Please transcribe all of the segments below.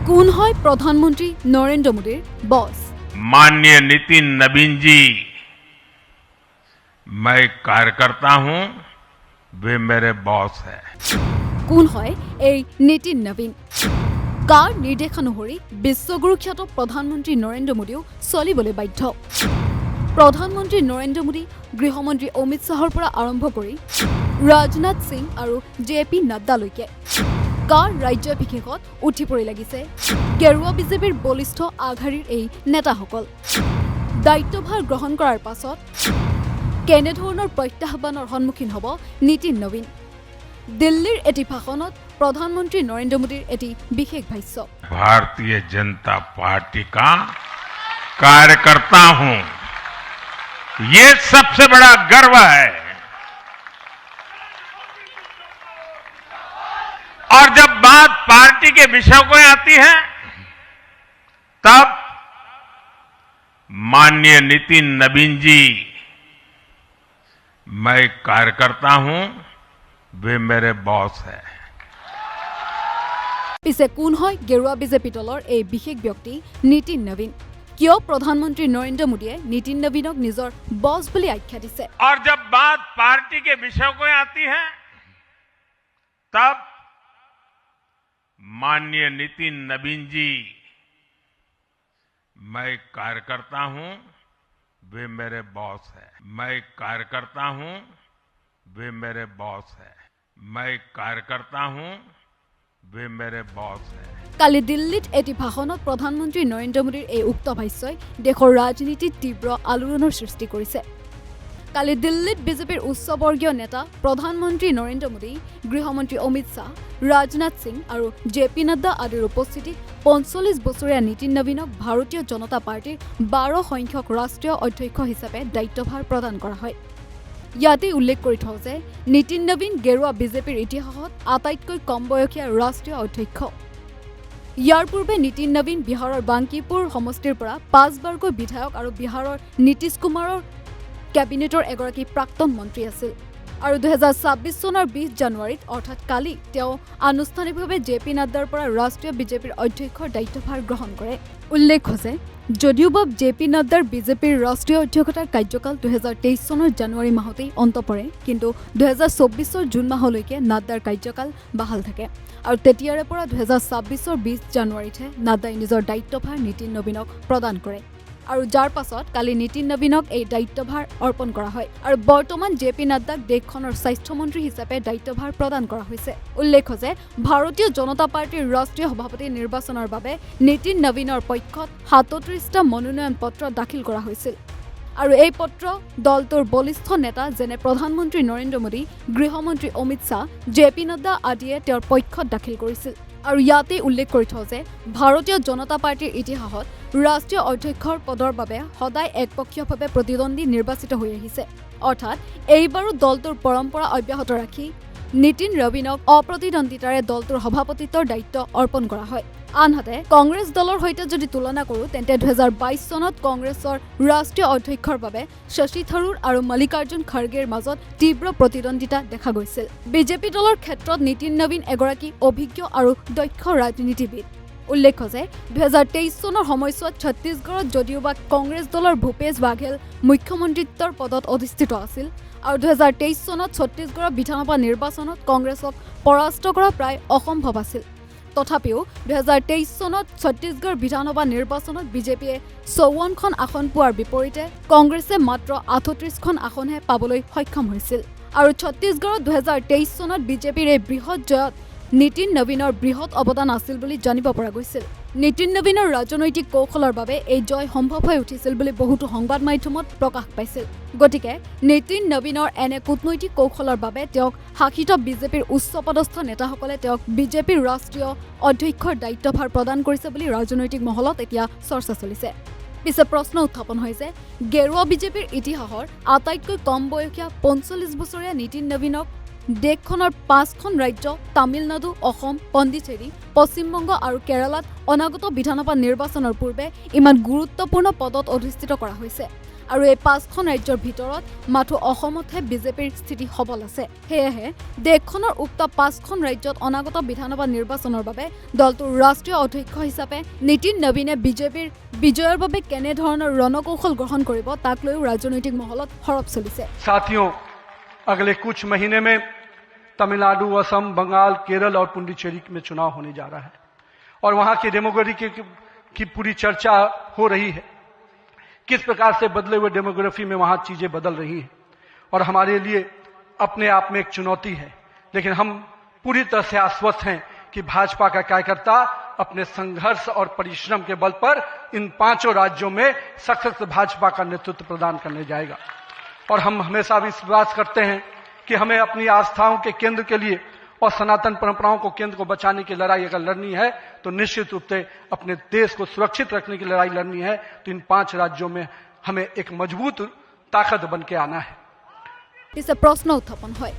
কোন হয় प्रधानमंत्री नरेंद्र मोदीर बॉस? माननीय नितिन नवीन जी, मैं कार्यकर्ता हूं, वे मेरे बॉस है। কোন হয় এই নীতিন নবীন? কাৰ নিৰ্দেশানুসৰি বিশ্বগুৰু খ্যাত প্ৰধানমন্ত্ৰী নৰেন্দ্ৰ মোদীও চলিবলৈ বাধ্য। প্ৰধানমন্ত্ৰী নৰেন্দ্ৰ মোদী, গৃহমন্ত্ৰী অমিত শ্বাহৰ পৰা আৰম্ভ কৰি ৰাজনাথ সিং আৰু জে.পি. নাড্ডালৈকে কাৰ ৰাজ্যাভিষেকত উঠি পৰি লাগিছে গেৰুৱা বিজেপিৰ বলিষ্ঠ আগশাৰীৰ এই নেতাসকল। দায়িত্বভাৰ গ্ৰহণ কৰাৰ পাছত কেনেধৰণৰ প্ৰত্যাহ্বানৰ সন্মুখীন হ'ব নীতিন নবীন? दिल्लीर एटी भाषणत प्रधानमंत्री नरेंद्र मोदीर एटी विशेष भाष्य। भारतीय जनता पार्टी का कार्यकर्ता हूं, ये सबसे बड़ा गर्व है। और जब बात पार्टी के विषय को आती है, तब माननीय नितिन नवीन जी, मैं कार्यकर्ता हूं, वे मेरे बॉस है। পিছে কোন হয় গেৰুৱা বিজেপি দলৰ এই বিশেষ ব্যক্তি নীতিন নবীন? কিয় প্ৰধানমন্ত্ৰী নৰেন্দ্ৰ মোদীয়ে নীতিন নবীনক নিজৰ বস বুলি আখ্যা দিছে? और जब बात पार्टी के विषय को आती है, तब माननीय नितिन नवीन जी, मैं कार्यकर्ता हूं, वे मेरे बॉस है। मैं कार्यकर्ता हूं, वे मेरे बॉस है। मैं कार्यकर्ता हूं, वे मेरे बॉस है। কালি দিল্লীত এটি ভাষণত প্ৰধানমন্ত্ৰী নৰেন্দ্ৰ মোদীৰ এই উক্ত ভাষ্যই দেশৰ ৰাজনীতিত তীব্ৰ আলোড়নৰ সৃষ্টি কৰিছে। কালি দিল্লীত বিজেপিৰ উচ্চবৰ্গীয় নেতা প্ৰধানমন্ত্ৰী নৰেন্দ্ৰ মোদী, গৃহমন্ত্ৰী অমিত শ্বাহ, ৰাজনাথ সিং আৰু জে.পি. নাড্ডা আদিৰ উপস্থিতিত ৪৫ বছৰীয়া নীতিন নবীনক ভাৰতীয় জনতা পাৰ্টীৰ ১২ সংখ্যক ৰাষ্ট্ৰীয় অধ্যক্ষ হিচাপে দায়িত্বভাৰ প্ৰদান কৰা হয়। ইয়াতে উল্লেখ কৰি থওঁ যে নীতিন নবীন গেৰুৱা বিজেপিৰ ইতিহাসত আটাইতকৈ কম বয়সীয়া ৰাষ্ট্ৰীয় অধ্যক্ষ। ইয়াৰ পূৰ্বে নীতিন নবীন বিহাৰৰ বাংকিপুৰ সমষ্টিৰ পৰা ৫ বাৰকৈ বিধায়ক আৰু বিহাৰৰ নীতিশ কুমাৰৰ কেবিনেটৰ এগৰাকী প্ৰাক্তন মন্ত্ৰী আছিল। আৰু ২০২৬ চনৰ ২০ জানুৱাৰীত অৰ্থাৎ কালি তেওঁ আনুষ্ঠানিকভাৱে জে.পি. নাড্ডাৰ পৰা ৰাষ্ট্ৰীয় বিজেপিৰ অধ্যক্ষৰ দায়িত্বভাৰ গ্ৰহণ কৰে। উল্লেখ্য যে যদিওবা জে.পি. নাড্ডাৰ বিজেপিৰ ৰাষ্ট্ৰীয় অধ্যক্ষতাৰ কাৰ্যকাল ২০২৩ চনৰ জানুৱাৰী মাহতেই অন্ত পৰে, কিন্তু ২০২৪ জুন মাহলৈকে নাড্ডাৰ কাৰ্যকাল বাহাল থাকে। আৰু তেতিয়াৰে পৰা ২০২৬ ২০ জানুৱাৰীতহে নাড্ডাই নিজৰ দায়িত্বভাৰ নীতিন নবীনক প্ৰদান কৰে। আৰু যাৰ পাছত কালি নীতিন নবীনক এই দায়িত্বভাৰ অৰ্পণ কৰা হয়। আৰু বৰ্তমান জে.পি. নাড্ডাক দেশখনৰ স্বাস্থ্যমন্ত্ৰী হিচাপে দায়িত্বভাৰ প্ৰদান কৰা হৈছে। উল্লেখ্য যে ভাৰতীয় জনতা পাৰ্টীৰ ৰাষ্ট্ৰীয় সভাপতি নিৰ্বাচনৰ বাবে নীতিন নবীনৰ পক্ষত ৩৭টা মনোনয়ন পত্ৰ দাখিল কৰা হৈছিল। আৰু এই পত্ৰ দলটোৰ বলিষ্ঠ নেতা যেনে প্ৰধানমন্ত্ৰী নৰেন্দ্ৰ মোদী, গৃহমন্ত্ৰী অমিত শ্বাহ, জে.পি. নাড্ডা আদিয়ে তেওঁৰ পক্ষত দাখিল কৰিছিল। আৰু ইয়াতে উল্লেখ কৰি থওঁ যে ভাৰতীয় জনতা পাৰ্টীৰ ইতিহাসত ৰাষ্ট্ৰীয় অধ্যক্ষৰ পদৰ বাবে সদায় একপক্ষীয়ভাৱে প্ৰতিদ্বন্দ্বী নিৰ্বাচিত হৈ আহিছে। অৰ্থাৎ এইবাৰো দলটোৰ পৰম্পৰা অব্যাহত ৰাখি নীতিন নবীনক অপ্ৰতিদ্বন্দ্বিতাৰে দলটোৰ সভাপতিত্বৰ দায়িত্ব অৰ্পণ কৰা হয়। আনহাতে কংগ্ৰেছ দলৰ সৈতে যদি তুলনা কৰোঁ, তেন্তে ২০২২ চনত কংগ্ৰেছৰ ৰাষ্ট্ৰীয় অধ্যক্ষৰ বাবে শশী থাৰুৰ আৰু মল্লিকাৰ্জুন খাৰ্গেৰ মাজত তীব্ৰ প্ৰতিদ্বন্দ্বিতা দেখা গৈছিল। বিজেপি দলৰ ক্ষেত্ৰত নীতিন নবীন এগৰাকী অভিজ্ঞ আৰু দক্ষ ৰাজনীতিবিদ। উল্লেখ্য যে ২০২৩ চনৰ সময়ছোৱাত ছত্তীশগড়ত যদিওবা কংগ্ৰেছ দলৰ ভূপেশ বাঘেল মুখ্যমন্ত্ৰীত্বৰ পদত অধিষ্ঠিত আছিল, আৰু ২০২৩ চনত ছত্তীশগড়ৰ বিধানসভা নিৰ্বাচনত কংগ্ৰেছক পৰাস্ত কৰা প্ৰায় অসম্ভৱ আছিল। তথাপিও ২০২৩ চনত ছত্তীশগড় বিধানসভা নিৰ্বাচনত বিজেপিয়ে ৫৪খন আসন পোৱাৰ বিপৰীতে কংগ্ৰেছে মাত্ৰ ৩৮খন আসনহে পাবলৈ সক্ষম হৈছিল। আৰু ছত্তীশগড়ত ২০২৩ চনত বিজেপিৰ এই বৃহৎ জয়ত নীতিন নবীনৰ বৃহৎ অৱদান আছিল বুলি জানিব পৰা গৈছিল। নীতিন নবীনৰ ৰাজনৈতিক কৌশলৰ বাবে এই জয় সম্ভৱ হৈ উঠিছিল বুলি বহুতো সংবাদ মাধ্যমত প্ৰকাশ পাইছিল। গতিকে নীতিন নবীনৰ এনে কূটনৈতিক কৌশলৰ বাবে তেওঁক শাসিত বিজেপিৰ উচ্চপদস্থ নেতাসকলে তেওঁক বিজেপিৰ ৰাষ্ট্ৰীয় অধ্যক্ষৰ দায়িত্বভাৰ প্ৰদান কৰিছে বুলি ৰাজনৈতিক মহলত এতিয়া চৰ্চা চলিছে। পিছে প্ৰশ্ন উত্থাপন হৈছে, গেৰুৱা বিজেপিৰ ইতিহাসৰ আটাইতকৈ কম বয়সীয়া ৪৫ বছৰীয়া নীতিন নবীনক দেশখনৰ ৫খন ৰাজ্য তামিলনাডু, অসম, পণ্ডিচেৰী, পশ্চিমবংগ আৰু কেৰালাত অনাগত বিধানসভা নিৰ্বাচনৰ পূৰ্বে ইমান গুৰুত্বপূৰ্ণ পদত অধিষ্ঠিত কৰা হৈছে। আৰু এই 5খন ৰাজ্যৰ ভিতৰত মাথো অসমতহে বিজেপিৰ স্থিতি সবল আছে। সেয়েহে দেশখনৰ উক্ত 5খন ৰাজ্যত অনাগত বিধানসভা নিৰ্বাচনৰ বাবে দলটোৰ ৰাষ্ট্ৰীয় অধ্যক্ষ হিচাপে নীতিন নবীনে বিজেপিৰ বিজয়ৰ বাবে কেনেধৰণৰ ৰণকৌশল গ্ৰহণ কৰিব তাক লৈও ৰাজনৈতিক মহলত হৰপ চলিছে। साथियों, अगले कुछ महीने में तमिलनाडु, असम, बंगाल, केरल और पुडुचेरी में चुनाव होने जा रहा है और वहां की डेमोग्राफी की पूरी चर्चा हो रही है। किस प्रकार से बदले हुए डेमोग्राफी में वहां चीजें बदल रही हैं और हमारे लिए अपने आप में एक चुनौती है, लेकिन हम पूरी तरह से आश्वस्त हैं कि भाजपा का कार्यकर्ता अपने संघर्ष और परिश्रम के बल पर इन 5 राज्यों में सशक्त भाजपा का नेतृत्व प्रदान करने जाएगा। और हम हमेशा विश्वास करते हैं कि हमें अपनी आस्थाओं के केंद्र के लिए और सनातन परंपराओं को केंद्र को बचाने की लड़ाई अगर लड़नी है तो निश्चित रूप से अपने देश को सुरक्षित रखने की लड़ाई लड़नी है तो इन 5 राज्यों में हमें एक मजबूत ताकत बन के आना है। পিছে প্ৰশ্ন উত্থাপন হয়,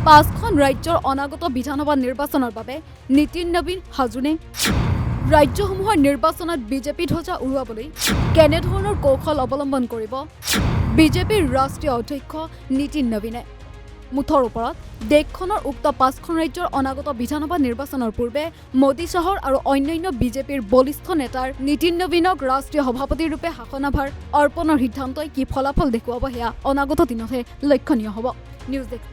5খন ৰাজ্যৰ অনাগত বিধানসভা নিৰ্বাচনৰ বাবে নীতিন নবীন সাজুনে? ৰাজ্যসমূহৰ নিৰ্বাচনত বিজেপি ধ্বজা উৰুৱাবলৈ কেনেধৰণৰ কৌশল অৱলম্বন কৰিব বিজেপিৰ ৰাষ্ট্ৰীয় অধ্যক্ষ নীতিন নবীনে? মুঠৰ ওপৰত দেশখনৰ উক্ত 5খন ৰাজ্যৰ অনাগত বিধানসভা নিৰ্বাচনৰ পূৰ্বে মোদী চহৰ আৰু অন্যান্য বিজেপিৰ বলিষ্ঠ নেতাৰ নীতিন নবীনক ৰাষ্ট্ৰীয় সভাপতিৰূপে শাসনভাৰ অৰ্পণৰ সিদ্ধান্তই কি ফলাফল দেখুৱাব সেয়া অনাগত দিনতহে লক্ষণীয় হ'ব। News desk.